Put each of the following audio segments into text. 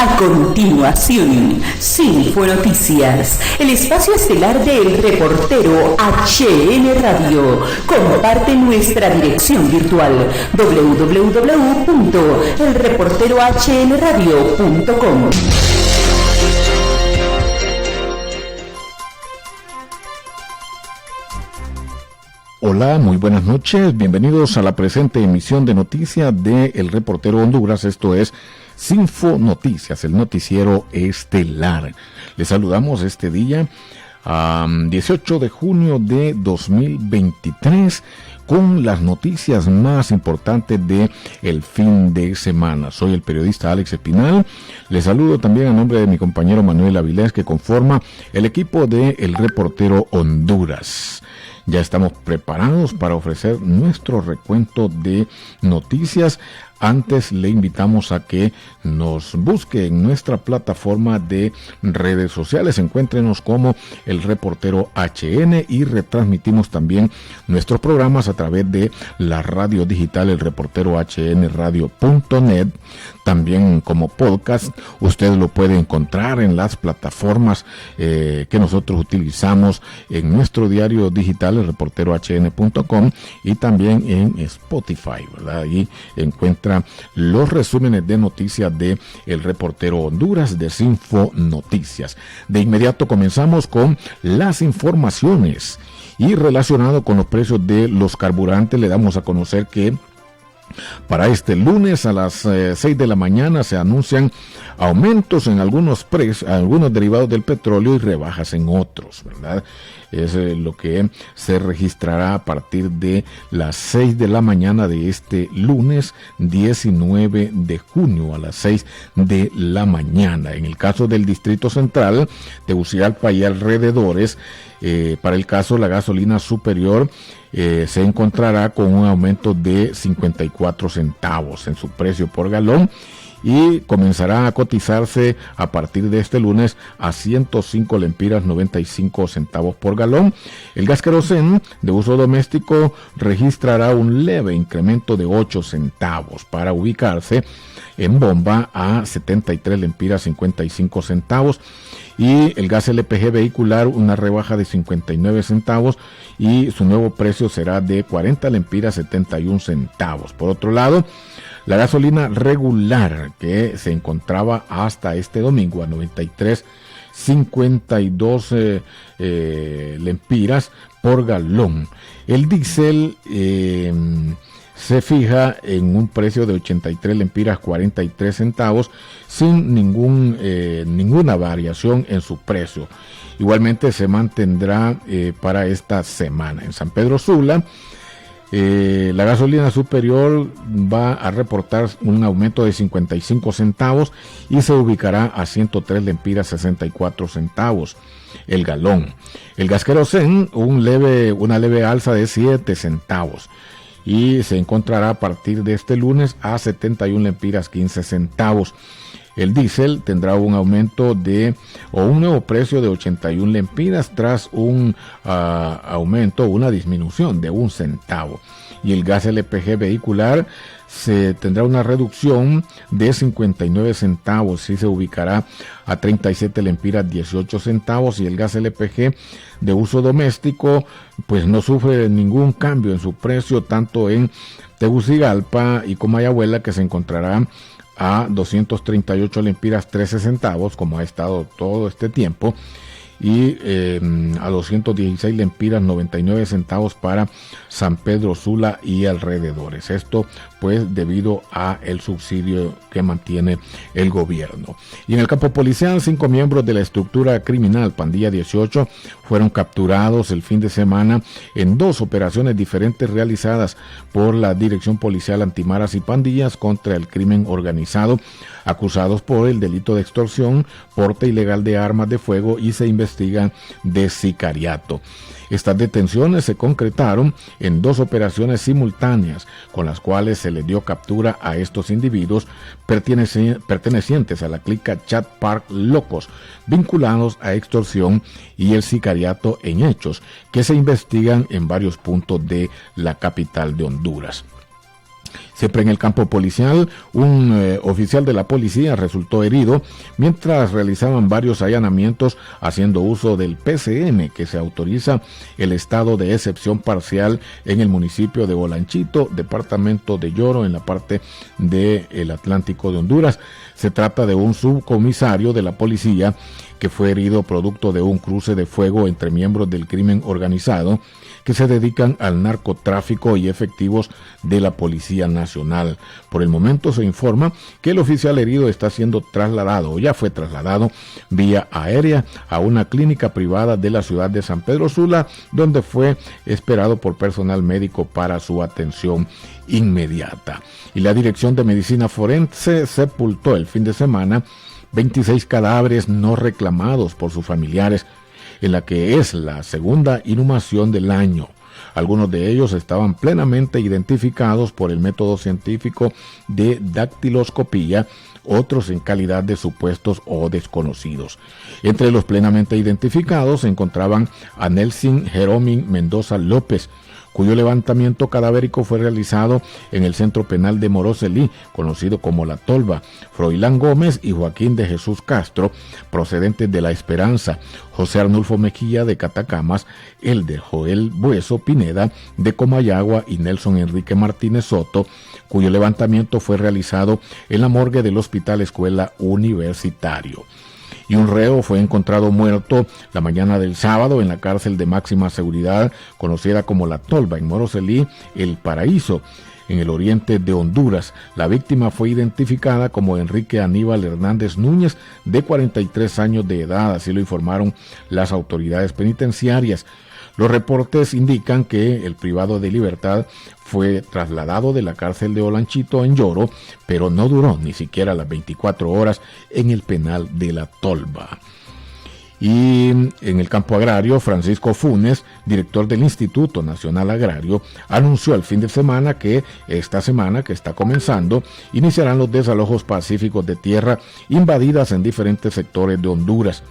A continuación, Cinco Noticias, el espacio estelar del reportero HN Radio. Comparte nuestra dirección virtual www.elreporterohnradio.com. Hola, muy buenas noches, bienvenidos a la presente emisión de noticias de El Reportero Honduras. Esto es Cinco Noticias, el noticiero estelar. Les saludamos este día, 18 de junio de 2023, con las noticias más importantes de el fin de semana. Soy el periodista Alex Espinal. Les saludo también a nombre de mi compañero Manuel Avilés, que conforma el equipo de El Reportero Honduras. Ya estamos preparados para ofrecer nuestro recuento de noticias. Antes le invitamos a que nos busque en nuestra plataforma de redes sociales. Encuéntrenos como El Reportero HN y retransmitimos también nuestros programas a través de la radio digital elreporterohnradio.net. También como podcast, usted lo puede encontrar en las plataformas que nosotros utilizamos en nuestro diario digital, elreporterohn.com, y también en Spotify, ¿verdad? Allí encuentra los resúmenes de noticias de El Reportero Honduras, de Cinco Noticias. De inmediato comenzamos con las informaciones, y relacionado con los precios de los carburantes, le damos a conocer que para este lunes a las 6 de la mañana se anuncian aumentos en algunos derivados del petróleo y rebajas en otros, ¿verdad? Es lo que se registrará a partir de las 6 de la mañana de este lunes 19 de junio a las 6 de la mañana. En el caso del Distrito Central, Tegucigalpa y alrededores, para el caso la gasolina superior se encontrará con un aumento de 54 centavos en su precio por galón, y comenzará a cotizarse a partir de este lunes a 105 lempiras 95 centavos por galón. El gas querosén de uso doméstico registrará un leve incremento de 8 centavos para ubicarse en bomba a 73 lempiras 55 centavos. Y el gas LPG vehicular, una rebaja de 59 centavos, y su nuevo precio será de 40 lempiras 71 centavos. Por otro lado, la gasolina regular, que se encontraba hasta este domingo a 93.52 lempiras por galón. El diésel se fija en un precio de 83 lempiras 43 centavos, sin ninguna variación en su precio. Igualmente se mantendrá para esta semana. En San Pedro Sula, la gasolina superior va a reportar un aumento de 55 centavos y se ubicará a 103 lempiras 64 centavos el galón. El gas querosén, una leve alza de 7 centavos. Y se encontrará a partir de este lunes a 71 lempiras 15 centavos. El diésel tendrá un aumento un nuevo precio de 81 lempiras tras un una disminución de 1 centavo. Y el gas LPG vehicular se tendrá una reducción de 59 centavos y se ubicará a 37 lempiras 18 centavos. Y el gas LPG de uso doméstico pues no sufre ningún cambio en su precio, tanto en Tegucigalpa y Comayagüela, que se encontrará a 238 lempiras 13 centavos, como ha estado todo este tiempo, y a 216 lempiras 99 centavos para San Pedro Sula y alrededores. Esto pues debido a el subsidio que mantiene el gobierno. Y en el campo policial, 5 miembros de la estructura criminal Pandilla 18 fueron capturados el fin de semana en 2 operaciones diferentes realizadas por la Dirección Policial Antimaras y Pandillas contra el crimen organizado, acusados por el delito de extorsión, porte ilegal de armas de fuego, y se investigan de sicariato. Estas detenciones se concretaron en 2 operaciones simultáneas, con las cuales se les dio captura a estos individuos pertenecientes a la clica Chat Park Locos, vinculados a extorsión y el sicariato en hechos que se investigan en varios puntos de la capital de Honduras. Siempre en el campo policial, un oficial de la policía resultó herido mientras realizaban varios allanamientos haciendo uso del PCM, que se autoriza el estado de excepción parcial en el municipio de Olanchito, departamento de Yoro, en la parte del Atlántico de Honduras. Se trata de un subcomisario de la policía que fue herido producto de un cruce de fuego entre miembros del crimen organizado que se dedican al narcotráfico y efectivos de la Policía Nacional. Por el momento se informa que el oficial herido está siendo trasladado, o ya fue trasladado, vía aérea a una clínica privada de la ciudad de San Pedro Sula, donde fue esperado por personal médico para su atención inmediata. Y la Dirección de Medicina Forense sepultó el fin de semana 26 cadáveres no reclamados por sus familiares, en la que es la segunda inhumación del año. Algunos de ellos estaban plenamente identificados por el método científico de dactiloscopía, otros en calidad de supuestos o desconocidos. Entre los plenamente identificados se encontraban a Nelson Jeromín Mendoza López, cuyo levantamiento cadavérico fue realizado en el Centro Penal de Moroselí, conocido como La Tolva, Froilán Gómez y Joaquín de Jesús Castro, procedentes de La Esperanza, José Arnulfo Mejía de Catacamas, el de Joel Bueso Pineda de Comayagua y Nelson Enrique Martínez Soto, cuyo levantamiento fue realizado en la morgue del Hospital Escuela Universitario. Y un reo fue encontrado muerto la mañana del sábado en la cárcel de máxima seguridad conocida como La Tolva en Moroselí, El Paraíso, en el oriente de Honduras. La víctima fue identificada como Enrique Aníbal Hernández Núñez, de 43 años de edad, así lo informaron las autoridades penitenciarias. Los reportes indican que el privado de libertad fue trasladado de la cárcel de Olanchito en Yoro, pero no duró ni siquiera las 24 horas en el penal de La Tolva. Y en el campo agrario, Francisco Funes, director del Instituto Nacional Agrario, anunció el fin de semana que esta semana que está comenzando iniciarán los desalojos pacíficos de tierra invadidas en diferentes sectores de Honduras.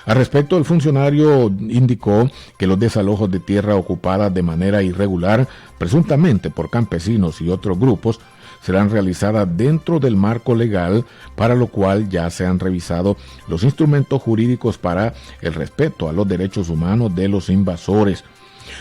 Al respecto, el funcionario indicó que los desalojos de tierra ocupada de manera irregular, presuntamente por campesinos y otros grupos, serán realizadas dentro del marco legal, para lo cual ya se han revisado los instrumentos jurídicos para el respeto a los derechos humanos de los invasores.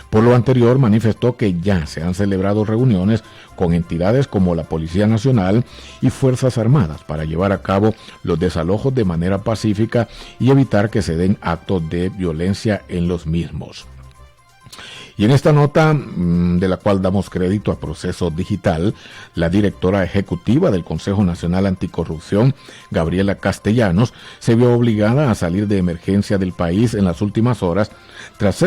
Por lo anterior, manifestó que ya se han celebrado reuniones con entidades como la Policía Nacional y Fuerzas Armadas para llevar a cabo los desalojos de manera pacífica y evitar que se den actos de violencia en los mismos. Y en esta nota, de la cual damos crédito a Proceso Digital, la directora ejecutiva del Consejo Nacional Anticorrupción, Gabriela Castellanos, se vio obligada a salir de emergencia del país en las últimas horas tras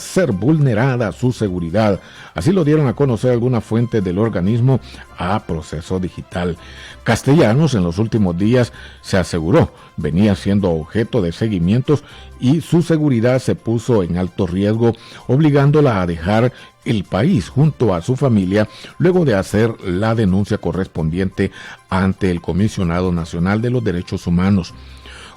ser vulnerada su seguridad. Así lo dieron a conocer algunas fuentes del organismo a Proceso Digital. Castellanos en los últimos días se aseguró venía siendo objeto de seguimientos y su seguridad se puso en alto riesgo, obligándola a dejar el país junto a su familia luego de hacer la denuncia correspondiente ante el Comisionado Nacional de los Derechos Humanos.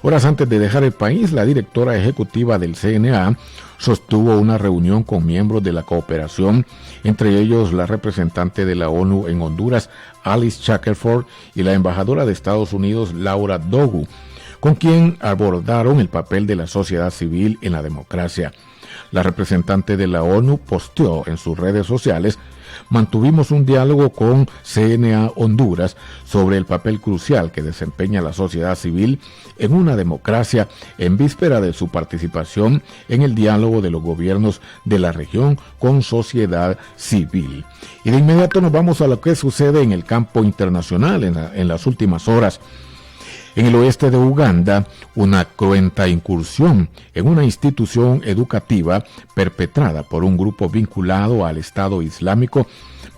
Horas antes de dejar el país, la directora ejecutiva del CNA sostuvo una reunión con miembros de la cooperación, entre ellos la representante de la ONU en Honduras, Alice Shackelford, y la embajadora de Estados Unidos, Laura Dogu, con quien abordaron el papel de la sociedad civil en la democracia. La representante de la ONU posteó en sus redes sociales: mantuvimos un diálogo con CNA Honduras sobre el papel crucial que desempeña la sociedad civil en una democracia en víspera de su participación en el diálogo de los gobiernos de la región con sociedad civil. Y de inmediato nos vamos a lo que sucede en el campo internacional en las últimas horas. En el oeste de Uganda, una cruenta incursión en una institución educativa perpetrada por un grupo vinculado al Estado Islámico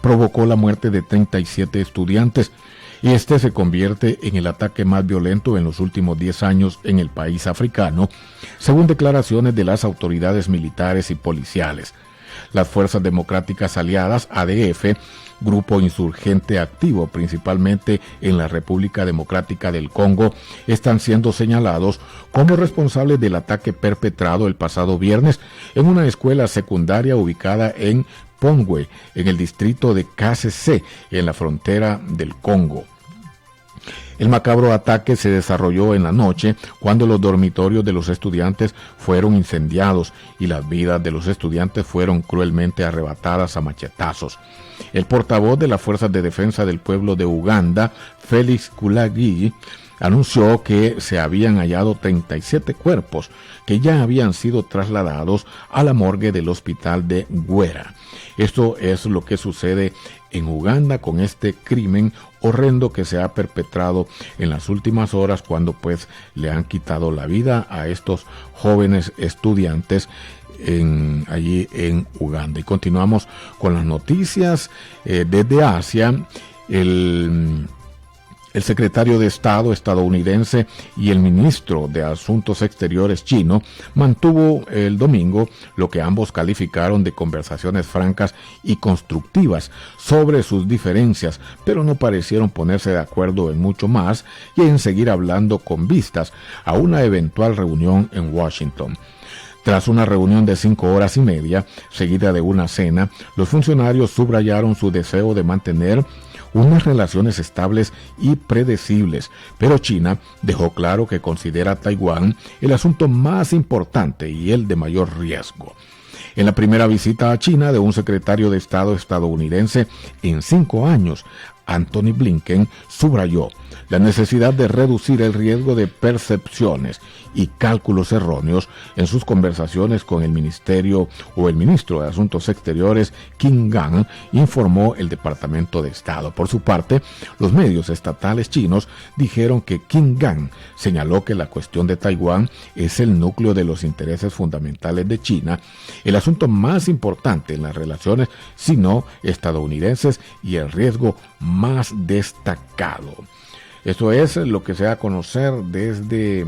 provocó la muerte de 37 estudiantes, y este se convierte en el ataque más violento en los últimos 10 años en el país africano, según declaraciones de las autoridades militares y policiales. Las Fuerzas Democráticas Aliadas, ADF, grupo insurgente activo principalmente en la República Democrática del Congo, están siendo señalados como responsables del ataque perpetrado el pasado viernes en una escuela secundaria ubicada en Pongwe, en el distrito de KCC, en la frontera del Congo. El macabro ataque se desarrolló en la noche cuando los dormitorios de los estudiantes fueron incendiados y las vidas de los estudiantes fueron cruelmente arrebatadas a machetazos. El portavoz de las Fuerzas de Defensa del Pueblo de Uganda, Félix Kulagi, anunció que se habían hallado 37 cuerpos que ya habían sido trasladados a la morgue del hospital de Gwera. Esto es lo que sucede en Uganda con este crimen horrendo que se ha perpetrado en las últimas horas, cuando pues le han quitado la vida a estos jóvenes estudiantes allí en Uganda. Y continuamos con las noticias desde Asia. El secretario de Estado estadounidense y el ministro de Asuntos Exteriores chino mantuvo el domingo lo que ambos calificaron de conversaciones francas y constructivas sobre sus diferencias, pero no parecieron ponerse de acuerdo en mucho más y en seguir hablando con vistas a una eventual reunión en Washington. Tras una reunión de 5 horas y media, seguida de una cena, los funcionarios subrayaron su deseo de mantener unas relaciones estables y predecibles, pero China dejó claro que considera a Taiwán el asunto más importante y el de mayor riesgo. En la primera visita a China de un secretario de Estado estadounidense en 5 años, Antony Blinken subrayó la necesidad de reducir el riesgo de percepciones y cálculos erróneos en sus conversaciones con el ministro de Asuntos Exteriores, Qin Gang, informó el Departamento de Estado. Por su parte, los medios estatales chinos dijeron que Qin Gang señaló que la cuestión de Taiwán es el núcleo de los intereses fundamentales de China, el asunto más importante en las relaciones sino estadounidenses y el riesgo más destacado. Esto es lo que se da a conocer desde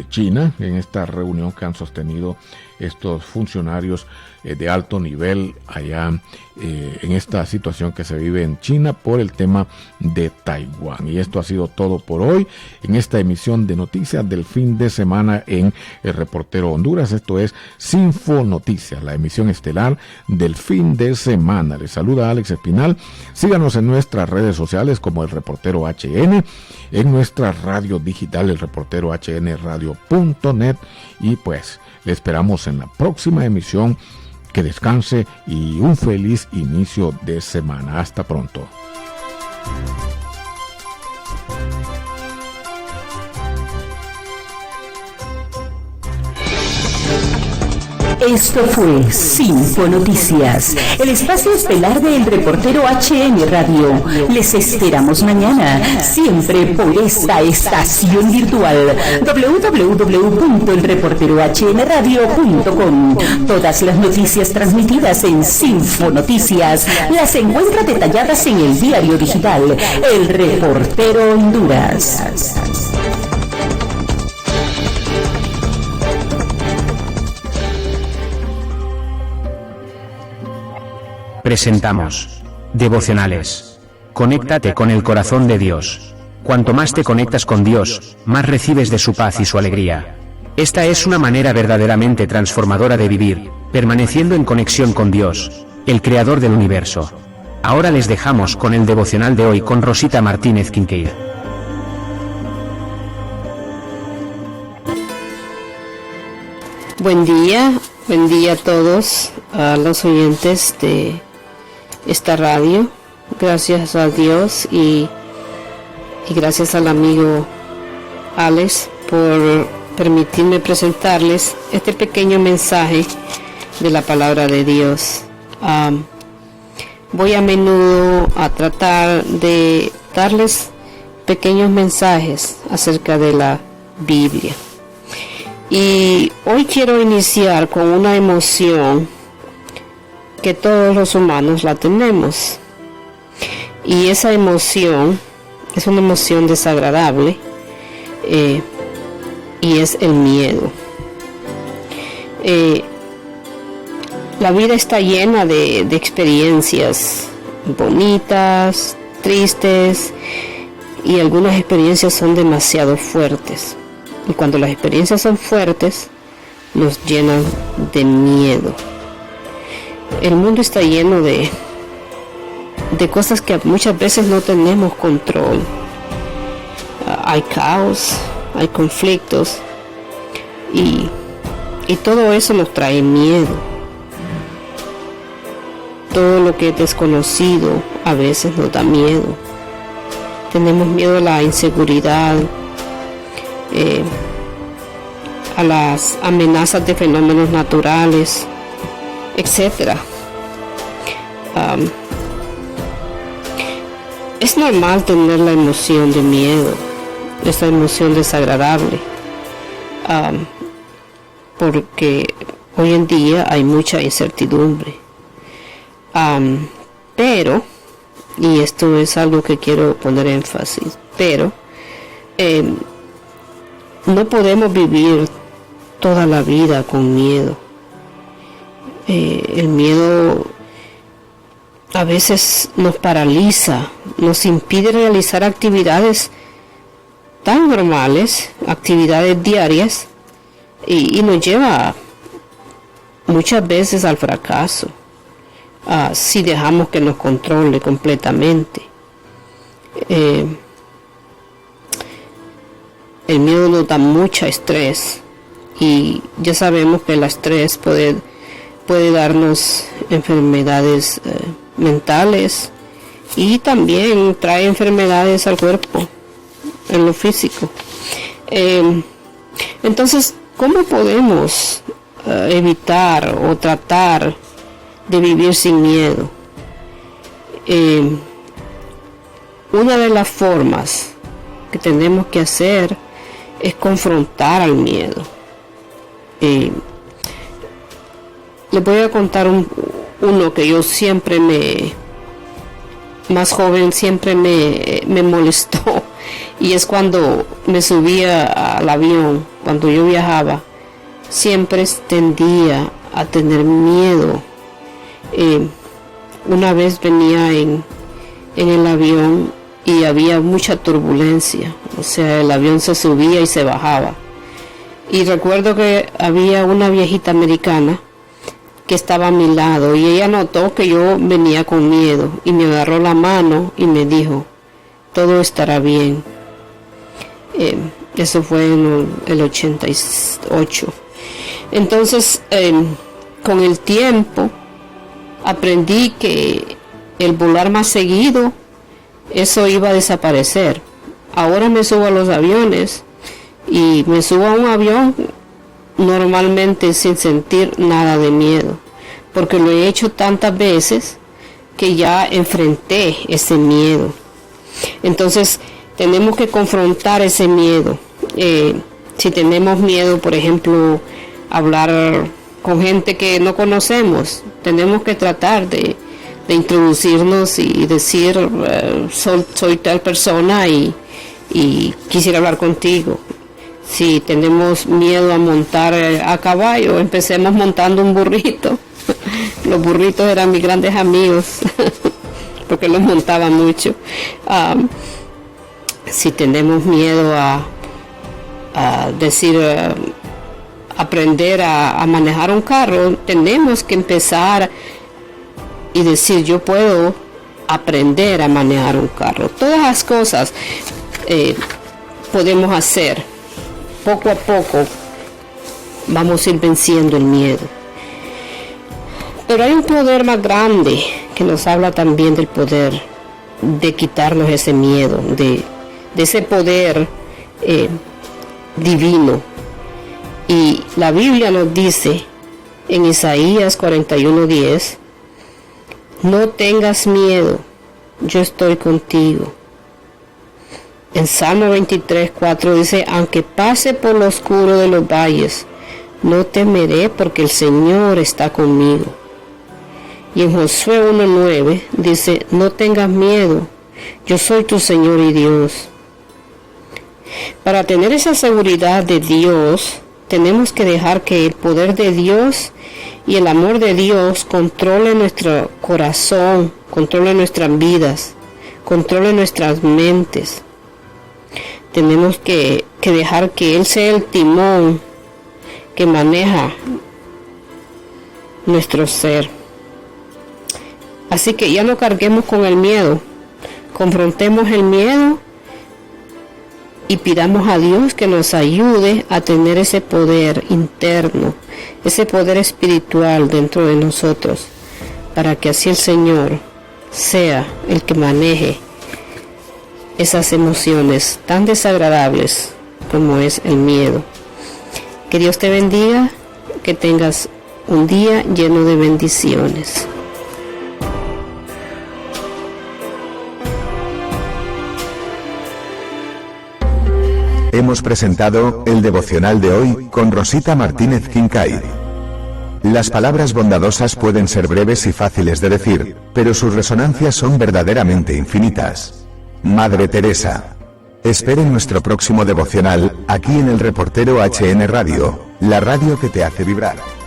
China en esta reunión que han sostenido estos funcionarios de alto nivel allá en esta situación que se vive en China por el tema de Taiwán. Y esto ha sido todo por hoy en esta emisión de noticias del fin de semana en El Reportero Honduras. Esto es Sinfo Noticias, la emisión estelar del fin de semana. Les saluda Alex Espinal. Síganos en nuestras redes sociales como El Reportero HN, en nuestra radio digital, El Reportero HN Radio.net, y pues le esperamos en la próxima emisión. Que descanse y un feliz inicio de semana. Hasta pronto. Esto fue Sinfo Noticias, el espacio estelar del Reportero HN Radio. Les esperamos mañana, siempre por esta estación virtual, www.elreporterohnradio.com. Todas las noticias transmitidas en Sinfo Noticias las encuentra detalladas en el diario digital El Reportero Honduras. Presentamos Devocionales. Conéctate con el corazón de Dios. Cuanto más te conectas con Dios, más recibes de su paz y su alegría. Esta es una manera verdaderamente transformadora de vivir, permaneciendo en conexión con Dios, el Creador del universo. Ahora les dejamos con el devocional de hoy con Rosita Martínez Kincaid. Buen día a todos, a los oyentes de esta radio. Gracias a Dios y gracias al amigo Alex por permitirme presentarles este pequeño mensaje de la palabra de Dios. Voy a menudo a tratar de darles pequeños mensajes acerca de la Biblia. Y hoy quiero iniciar con una emoción que todos los humanos la tenemos. Y esa emoción es una emoción desagradable y es el miedo. La vida está llena de experiencias bonitas, tristes, y algunas experiencias son demasiado fuertes. Y cuando las experiencias son fuertes, nos llenan de miedo. El mundo está lleno de cosas que muchas veces no tenemos control. Hay caos, hay conflictos, y todo eso nos trae miedo. Todo lo que es desconocido a veces nos da miedo. Tenemos miedo a la inseguridad, a las amenazas de fenómenos naturales, etc. Es normal tener la emoción de miedo, esa emoción desagradable, porque hoy en día hay mucha incertidumbre. Pero, y esto es algo que quiero poner énfasis, pero no podemos vivir toda la vida con miedo. El miedo a veces nos paraliza, nos impide realizar actividades tan normales, actividades diarias, y nos lleva muchas veces al fracaso, si dejamos que nos controle completamente. El miedo nos da mucho estrés, y ya sabemos que el estrés puede darnos enfermedades mentales, y también trae enfermedades al cuerpo, en lo físico. Entonces, ¿cómo podemos evitar o tratar de vivir sin miedo? Una de las formas que tenemos que hacer es confrontar al miedo. Les voy a contar uno que yo siempre más joven siempre me molestó, y es cuando me subía al avión, cuando yo viajaba, siempre tendía a tener miedo. Una vez venía en el avión y había mucha turbulencia, o sea, el avión se subía y se bajaba, y recuerdo que había una viejita americana que estaba a mi lado, y ella notó que yo venía con miedo y me agarró la mano y me dijo: todo estará bien. Eso fue en el 88. Entonces, con el tiempo aprendí que el volar más seguido, eso iba a desaparecer. Ahora me subo a los aviones, y me subo a un avión normalmente sin sentir nada de miedo, porque lo he hecho tantas veces que ya enfrenté ese miedo. Entonces tenemos que confrontar ese miedo. Si tenemos miedo, por ejemplo, hablar con gente que no conocemos, tenemos que tratar de introducirnos y decir: soy tal persona y quisiera hablar contigo. Si tenemos miedo a montar a caballo, empecemos montando un burrito. Los burritos eran mis grandes amigos porque los montaba mucho. Si tenemos miedo a aprender a manejar un carro, tenemos que empezar y decir: yo puedo aprender a manejar un carro. Todas las cosas podemos hacer. Poco a poco vamos a ir venciendo el miedo. Pero hay un poder más grande que nos habla también del poder de quitarnos ese miedo, de ese poder divino. Y la Biblia nos dice en Isaías 41:10: no tengas miedo, yo estoy contigo. En Salmo 23:4 dice: aunque pase por lo oscuro de los valles, no temeré, porque el Señor está conmigo. Y en Josué 1:9 dice: no tengas miedo, yo soy tu Señor y Dios. Para tener esa seguridad de Dios, tenemos que dejar que el poder de Dios y el amor de Dios controle nuestro corazón, controle nuestras vidas, controle nuestras mentes. Tenemos que dejar que Él sea el timón que maneja nuestro ser. Así que ya no carguemos con el miedo, confrontemos el miedo y pidamos a Dios que nos ayude a tener ese poder interno, ese poder espiritual dentro de nosotros, para que así el Señor sea el que maneje esas emociones tan desagradables como es el miedo. Que Dios te bendiga, que tengas un día lleno de bendiciones. Hemos presentado el devocional de hoy con Rosita Martínez Kincaid. Las palabras bondadosas pueden ser breves y fáciles de decir, pero sus resonancias son verdaderamente infinitas. Madre Teresa. Esperen nuestro próximo devocional, aquí en el Reportero HN Radio, la radio que te hace vibrar.